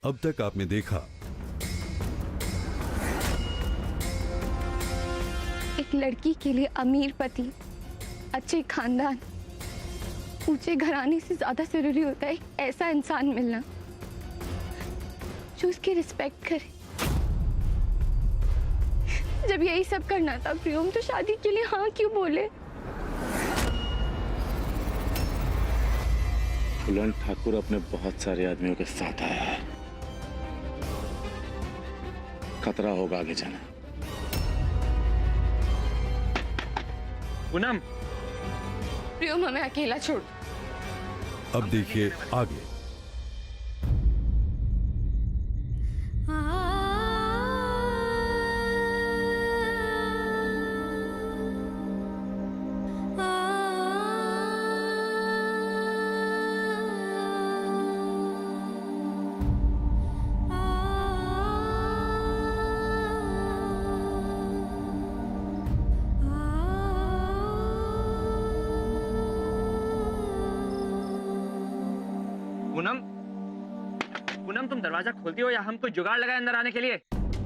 अब तक आपने देखा एक लड़की के लिए अमीर पति, अच्छे खानदान, ऊंचे घराने से ज्यादा जरूरी होता है ऐसा इंसान मिलना जो उसकी रिस्पेक्ट करे। जब यही सब करना था प्रियम, तो शादी के लिए हाँ क्यों बोले? फूलन ठाकुर अपने बहुत सारे आदमियों के साथ आया है, खतरा होगा आगे जाना। पूनम, प्रियम हमें अकेला छोड़। अब देखिए आगे। पूनम, पूनम तुम दरवाजा खोलती हो या हम कोई जुगाड़ लगाए अंदर आने के लिए?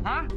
हाँ?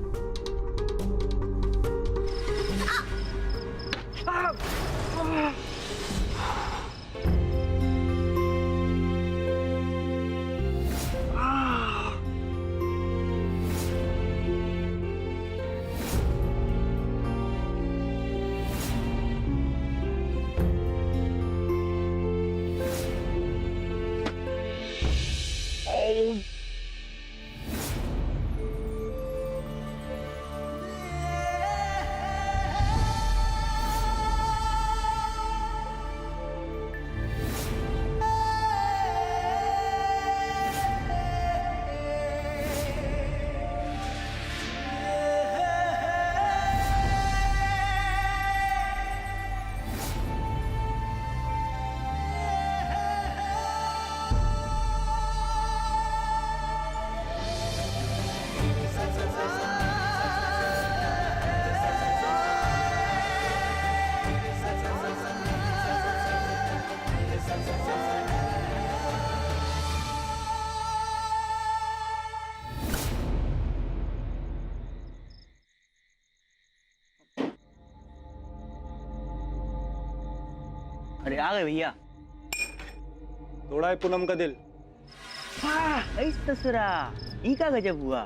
अरे आ गए भैया। तोड़ा है पूनम का दिल। इस ससुरा ई का गजब हुआ।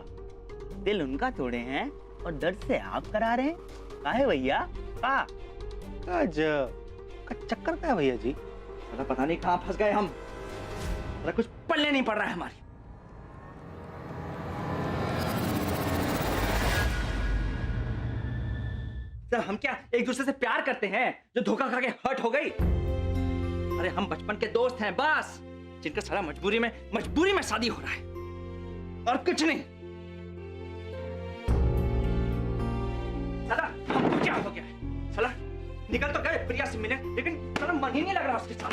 दिल उनका तोड़े हैं और दर्द से आप करा रहे हैं। काहे भैया? का चक्कर का है भैया जी? अरे पता नहीं कहाँ फंस गए हम। अरे कुछ पल्ले नहीं पड़ रहा है हमारी। सर हम क्या एक दूसरे से प्यार करते हैं जो धोखा खा के हर्ट हो गई? अरे हम बचपन के दोस्त हैं बस, जिनका सारा मजबूरी में शादी हो रहा है और कुछ नहीं। साला हमको क्या हो गया है? साला निकल तो गए प्रिया से मिले, लेकिन साला मन ही नहीं लग रहा उसके साथ।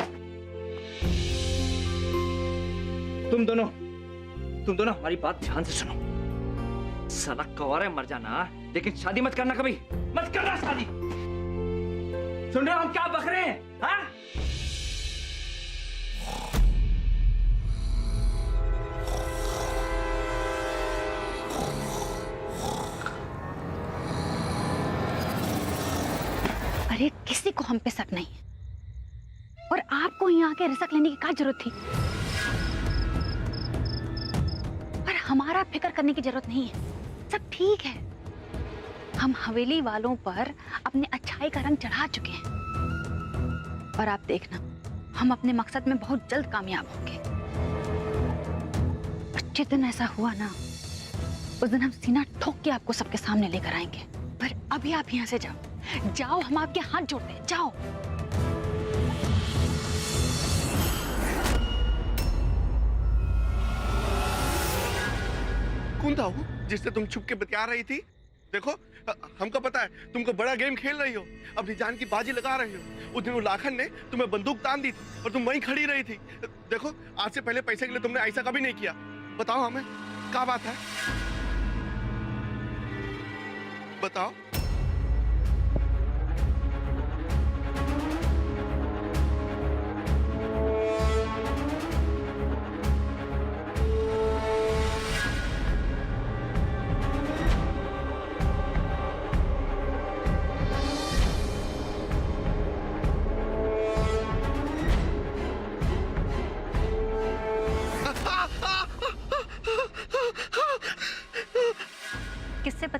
तुम दोनों हमारी बात ध्यान से सुनो। साला कवारे मर जाना, लेकिन शादी मत करना, कभी मत करना शादी। सुन रहे हो हम क्या बक रहे हैं? हाँ? अरे किसी को हम पे शक नहीं है, और आपको यहाँ आके रिस्क लेने की क्या जरूरत थी? पर हमारा फिक्र करने की जरूरत नहीं है, सब ठीक है। हम हवेली वालों पर अपने अच्छाई का रंग चढ़ा चुके हैं, और आप देखना हम अपने मकसद में बहुत जल्द कामयाब होंगे। और जिस दिन ऐसा हुआ ना, उस दिन हम सीना ठोक के आपको सबके सामने लेकर आएंगे। पर अभी आप यहाँ से जाओ, हम आपके हाथ जोड़ते हैं, जाओ। कौन था वो जिससे तुम छुप के बतिया रही थी? देखो हमको पता है तुमको बड़ा गेम खेल रही हो, अपनी जान की बाजी लगा रही हो। उस दिन वो लाखन ने तुम्हें बंदूक तान दी थी और तुम वहीं खड़ी रही थी। देखो आज से पहले पैसे के लिए तुमने ऐसा कभी नहीं किया। बताओ हमें क्या बात है, बताओ।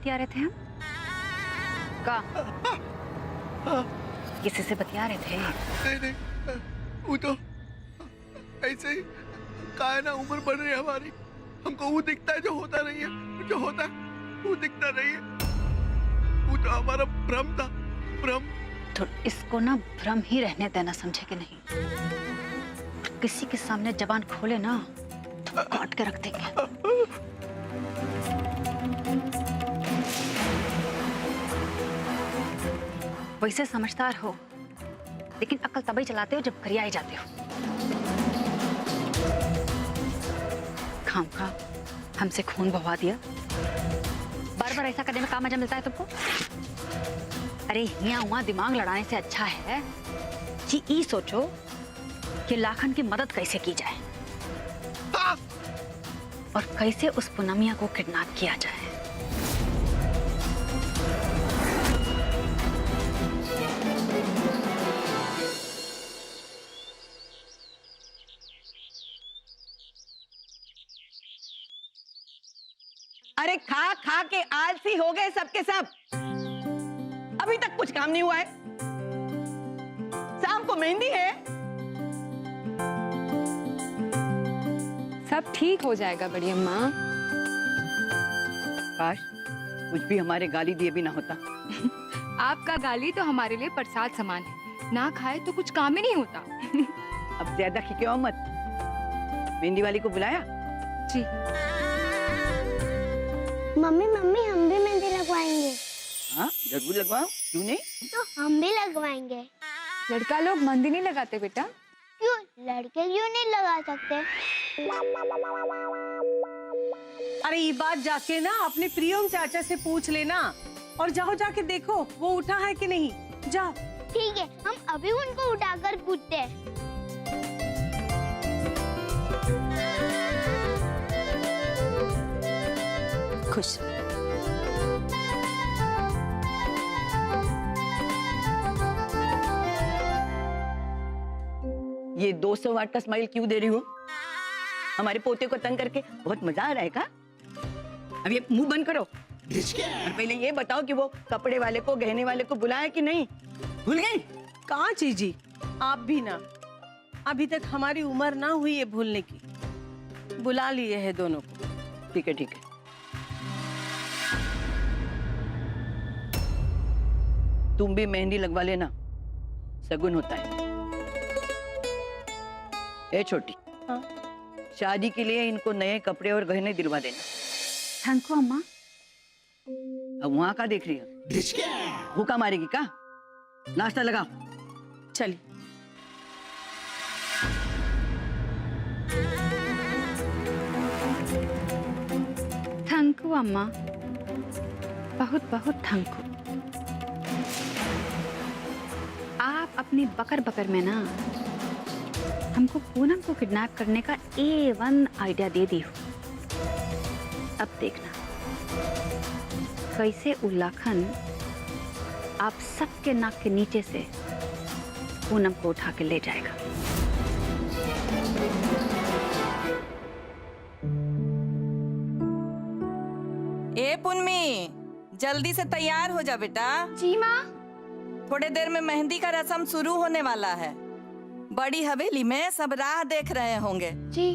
बतिया रहे थे हम? का किसी से बतिया रहे थे? नहीं वो तो ऐसे ही कहा है ना, उम्र बढ़ रही है हमारी, हमको वो दिखता है जो होता नहीं है, जो होता है वो दिखता नहीं है। वो तो हमारा भ्रम था, भ्रम। तो इसको ना भ्रम ही रहने देना, समझे कि नहीं? किसी के सामने जबान खोले ना तो काट के रख देंगे। वैसे समझदार हो, लेकिन अक्ल तभी चलाते हो जब करियाए जाते हो। खाम खा हमसे खून बहवा दिया। बार बार ऐसा करने में क्या मजा मिलता है तुमको? अरे यहाँ वहां दिमाग लड़ाने से अच्छा है कि ये सोचो कि लाखन की मदद कैसे की जाए और कैसे उस पूनमिया को किडनैप किया जाए। अरे खा खा के आलसी हो गए सबके सब। अभी तक कुछ काम नहीं हुआ है। शाम को मेहंदी है। सब ठीक हो जाएगा बड़ी अम्मा। काश कुछ भी हमारे गाली दिए भी ना होता। आपका गाली तो हमारे लिए प्रसाद समान है, ना खाए तो कुछ काम ही नहीं होता। अब ज्यादा खिके मत। मेहंदी वाली को बुलाया? जी। मम्मी मम्मी हम भी मेहंदी लगवाएंगे। हाँ जरूर लगवाओ, क्यों नहीं? तो हम भी लगवाएंगे। लड़का लोग मेहंदी नहीं लगाते बेटा। क्यों, लड़के क्यों नहीं लगा सकते? अरे ये बात जाके ना अपने प्रियम चाचा से पूछ लेना, और जाओ जाके देखो वो उठा है कि नहीं। जाओ। ठीक है, हम अभी उनको उठाकर पूछते हैं। खुश। ये 200 वाट का स्माइल क्यों दे रही हो? हमारे पोते को तंग करके बहुत मजा आ रहा है का? अब ये मुंह बंद करो और पहले ये बताओ कि वो कपड़े वाले को, गहने वाले को बुलाया कि नहीं? भूल गई? कहाँ चीजी, आप भी ना। अभी तक हमारी उम्र ना हुई है भूलने की। बुला लिए है दोनों को। ठीक है ठीक है। तुम भी मेहंदी लगवा लेना, शगुन होता है। ए छोटी, हाँ? शादी के लिए इनको नए कपड़े और गहने दिलवा देना। थैंक यू अम्मा। अब वहां का देख रही हो? भूखा मारेगी का? नाश्ता लगाओ। चलिए। थैंक यू अम्मा, बहुत बहुत थैंक यू। आप अपनी बकर बकर में ना हमको पूनम को किडनैप करने का A1 आइडिया दे दी हो। अब देखना कैसे उल्लाखन आप सबके नाक के नीचे से पूनम को उठा के ले जाएगा। ए पुन्नी, जल्दी से तैयार हो जा बेटा। जी माँ। थोड़े देर में मेहंदी का रस्म शुरू होने वाला है। बड़ी हवेली में सब राह देख रहे होंगे। जी।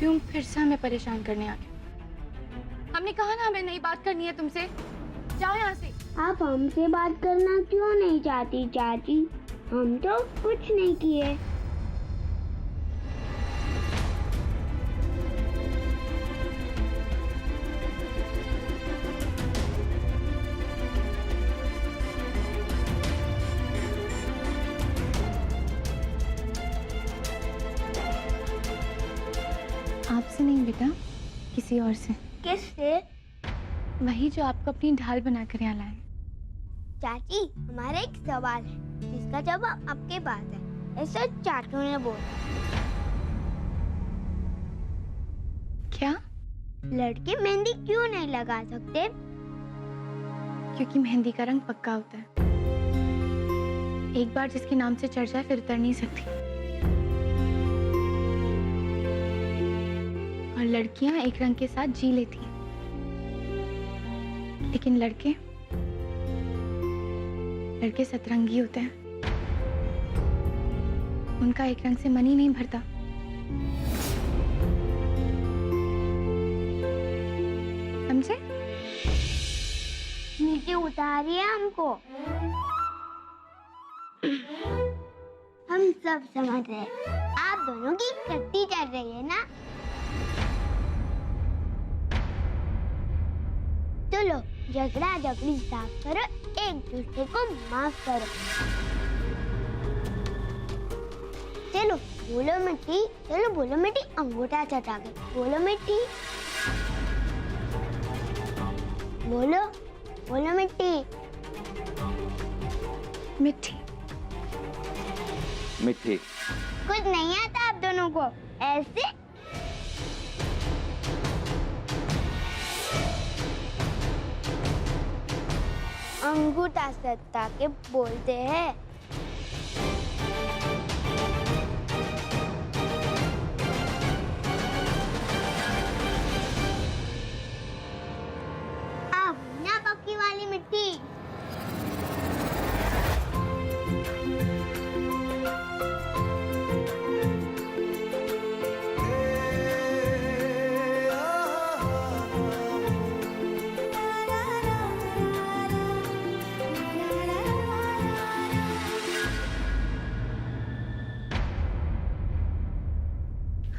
क्यों फिर से हमें परेशान करने आ गया? हमने कहा ना हमें नहीं बात करनी है तुमसे। जाओ यहाँ से। आप हमसे बात करना क्यों नहीं चाहती चाची? हम तो कुछ नहीं किए। आपसे नहीं बेटा, किसी और से। किससे? वही जो आपको अपनी ढाल बनाकर यहाँ लाए। चाची, हमारा एक सवाल है जिसका जवाब आपके पास है। ऐसा चाचू ने बोला। क्या? लड़के मेहंदी क्यों नहीं लगा सकते? क्योंकि मेहंदी का रंग पक्का होता है। एक बार जिसके नाम से चढ़ जाए फिर उतर नहीं सकती। और लड़कियां एक रंग के साथ जी लेती हैं, लेकिन लड़के सतरंगी होते हैं। उनका एक रंग से मन ही नहीं भरता। समझे? नीचे उतारिए हमको। हम सब समझ रहे हैं। आप दोनों की कट्टी चल रही है ना? चलो झगड़ा झगड़ी साफ करो, एक दूसरे को माफ करो। चलो बोलो मिट्टी, चलो बोलो मिट्टी, अंगूठा चटा के बोलो मिट्टी। बोलो बोलो मिट्टी। मिट्टी। मिट्टी। कुछ नहीं आता आप दोनों को ऐसे? अंगूठा सत्ता के बोलते हैं। अब ना पक्की वाली मिट्टी।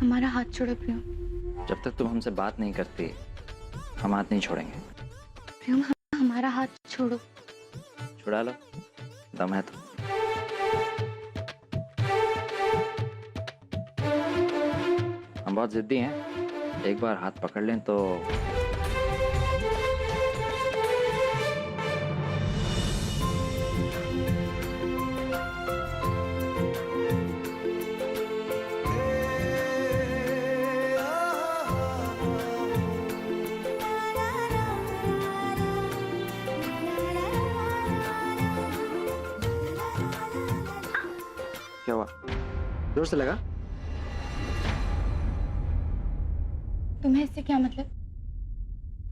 हमारा हाथ छोड़ो प्रियम। जब तक तुम हमसे बात नहीं करती हम हाथ नहीं छोड़ेंगे। प्रियम हमारा हाथ छोड़ो। छुड़ा लो, दम है तो। हम बहुत जिद्दी हैं, एक बार हाथ पकड़ लें तो क्या हुआ? जोर से लगा? तुम्हें इससे क्या मतलब?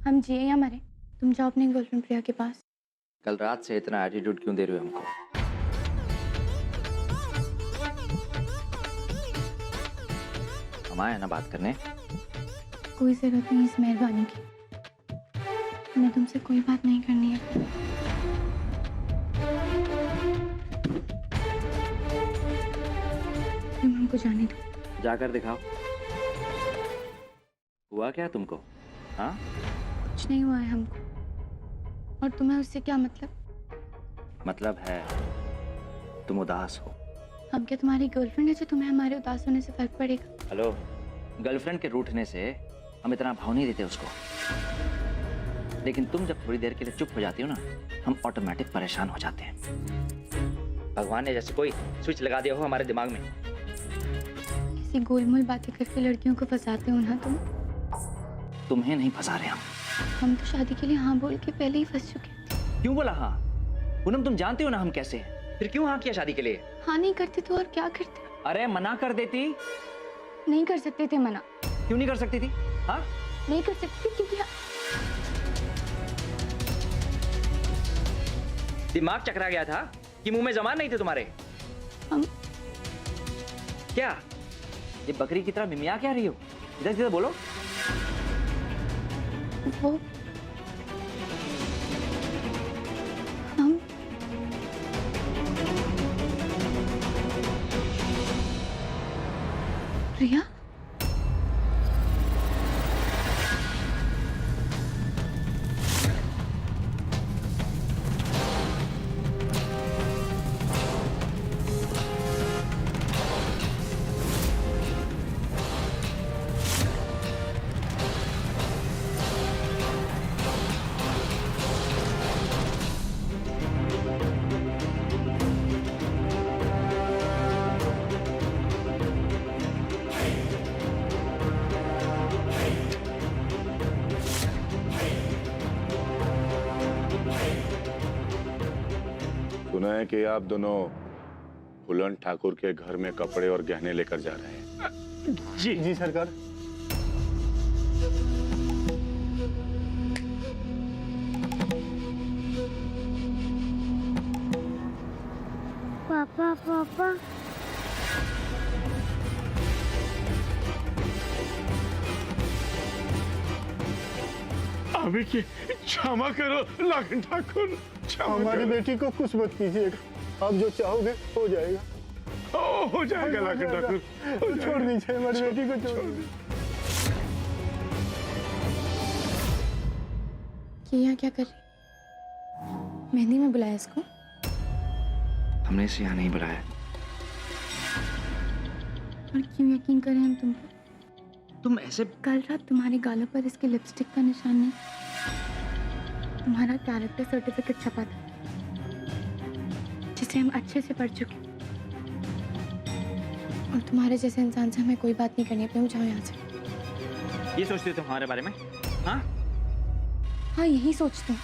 हम जिए या मरे, तुम जाओ अपनी गर्लफ्रेंड प्रिया के पास। कल रात से इतना एटीट्यूड क्यों दे रहे हो हमको? हम आए ना बात करने। कोई जरूरत नहीं इस मेहरबानी की। हमें तुमसे कोई बात नहीं करनी है। तुम हमको जाने दो। जाकर दिखाओ, हुआ क्या तुमको? हाँ, कुछ नहीं हुआ है हमको। और तुम्हें उससे क्या मतलब? मतलब है तुम उदास हो। हम क्या तुम्हारी गर्लफ्रेंड है जो तुम्हें हमारे उदास होने से फर्क पड़ेगा? हेलो, गर्लफ्रेंड के रूठने से हम इतना भाव नहीं देते उसको, लेकिन तुम जब थोड़ी देर के लिए चुप हो जाती हो ना, हम ऑटोमेटिक परेशान हो जाते हैं। भगवान ने जैसे कोई स्विच लगा दिया हो हमारे दिमाग में। किसी गोलमोल बातें करके लड़कियों को फंसाते हो ना तुम। तुम्हें नहीं फंसा रहे हम तो शादी के लिए हाँ बोल के पहले ही फंस चुके। क्यों बोला हाँ? पूनम तुम जानती हो ना हम कैसे हैं, फिर क्यों हाँ किया शादी के लिए? हाँ नहीं करते तो और क्या करते? अरे मना कर देती। नहीं कर सकते थे मना। क्यों नहीं कर सकती थी? हाँ नहीं कर सकती क्योंकि दिमाग चकरा गया था कि मुंह में जबान नहीं थे तुम्हारे? हम क्या ये बकरी की तरह मिमिया क्या रही हो? सीधा सीधा बोलो। वो हम प्रिया, सुना है कि आप दोनों फूलन ठाकुर के घर में कपड़े और गहने लेकर जा रहे हैं। जी सरकार। पापा पापा अभी की क्षमा करो लाखन ठाकुर, हमारी बेटी को कुछ मत कीजिएगा, आप जो चाहोगे हो जाएगा। हो जाएगा लाखन ठाकुर, छोड़ दीजिए हमारी बेटी को, छोड़ दीजिए। ये यहाँ क्या कर रही? मेहंदी में बुलाया इसको? हमने इसे यहाँ नहीं बुलाया। और क्यों यकीन करें हम तुम पर? तुम ऐसे कल रात तुम्हारे गालों पर इसके लिपस्टिक का निशान नहीं, तुम्हारा कैरेक्टर सर्टिफिकेट छपा था जिसे हम अच्छे से पढ़ चुके। और तुम्हारे जैसे इंसान से हमें कोई बात नहीं करनी है, तुम जाओ यहाँ से। ये सोचते हो तुम हमारे बारे में? हाँ हाँ, यही सोचती हूँ।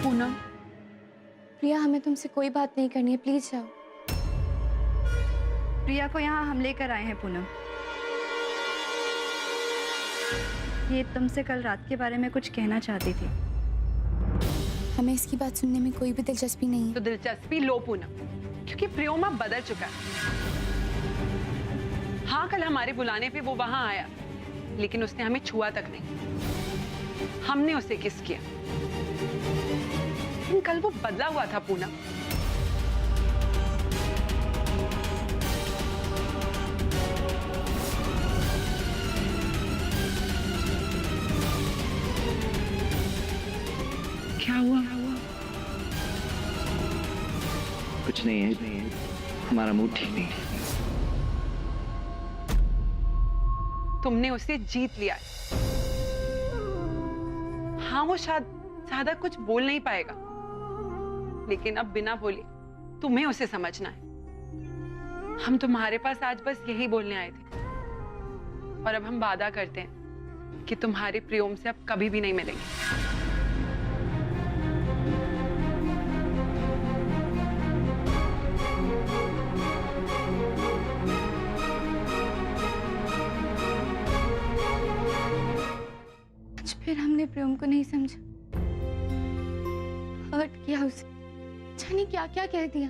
पूनम, प्रिया, हमें तुमसे कोई बात नहीं करनी है, प्लीज जाओ। प्रिया को यहाँ हम लेकर आए हैं पूनम। ये तुमसे कल रात के बारे में कुछ कहना चाहती थी। हमें इसकी बात सुनने में कोई भी दिलचस्पी नहीं है। तो दिलचस्पी लो पूनम, क्योंकि प्रियोमा बदल चुका है। हाँ, कल हमारे बुलाने पे वो वहां आया, लेकिन उसने हमें छुआ तक नहीं। हमने उसे किस किया, लेकिन कल वो बदला हुआ था पूनम। क्या हुआ? कुछ नहीं है, हमारा मूड ठीक नहीं है। तुमने उसे जीत लिया है। हाँ, वो शायद ज्यादा कुछ बोल नहीं पाएगा, लेकिन अब बिना बोले तुम्हें उसे समझना है। हम तुम्हारे पास आज बस यही बोलने आए थे, और अब हम वादा करते हैं कि तुम्हारे प्रियोम से अब कभी भी नहीं मिलेंगे। फिर हमने प्रेम को नहीं समझा, हर्ट किया उसे, जाने क्या क्या कह दिया।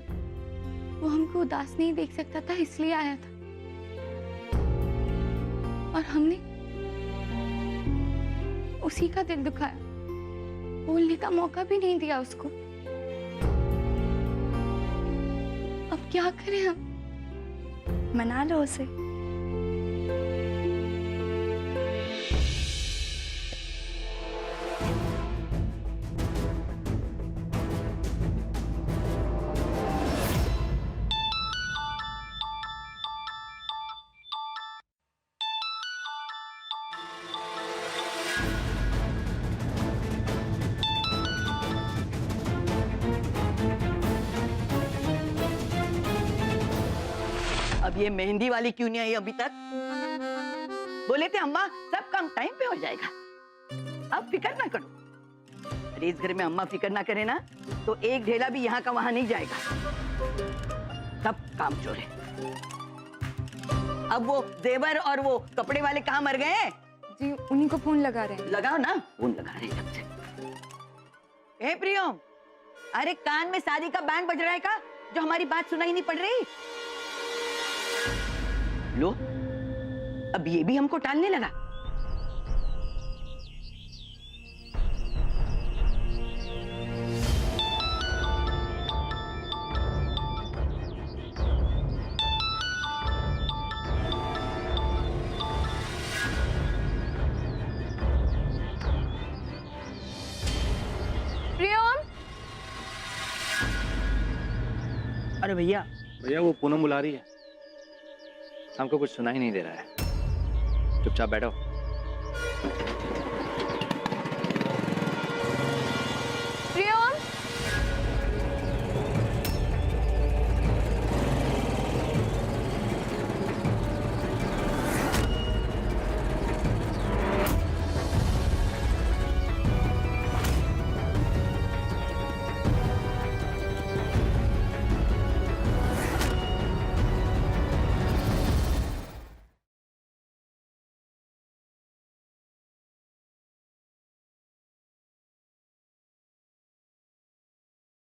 वो हमको उदास नहीं देख सकता था, इसलिए आया था। और हमने उसी का दिल दुखाया, बोलने का मौका भी नहीं दिया उसको। अब क्या करें हम? मना लो उसे। अब ये मेहंदी वाली क्यों नहीं आई अभी तक? बोले थे अम्मा सब काम टाइम पे हो जाएगा, अब फिक्र ना करो। अरे इस घर में अम्मा फिक्र ना करे ना तो एक ढेला भी यहाँ का वहां नहीं जाएगा। सब काम चोर है। अब वो देवर और वो कपड़े वाले कहाँ मर गए हैं? जी उन्हीं को फोन लगा रहे हैं। लगाओ ना, फोन लगा रहे हैं जब से। प्रियम, अरे कान में शादी का बैंड बज रहा है का, जो हमारी बात सुनाई नहीं पड़ रही? लो, अब ये भी हमको टालने लगा। प्रियम, अरे भैया, भैया वो पूनम बुला रही है, हमको कुछ सुनाई नहीं दे रहा है, चुपचाप बैठो।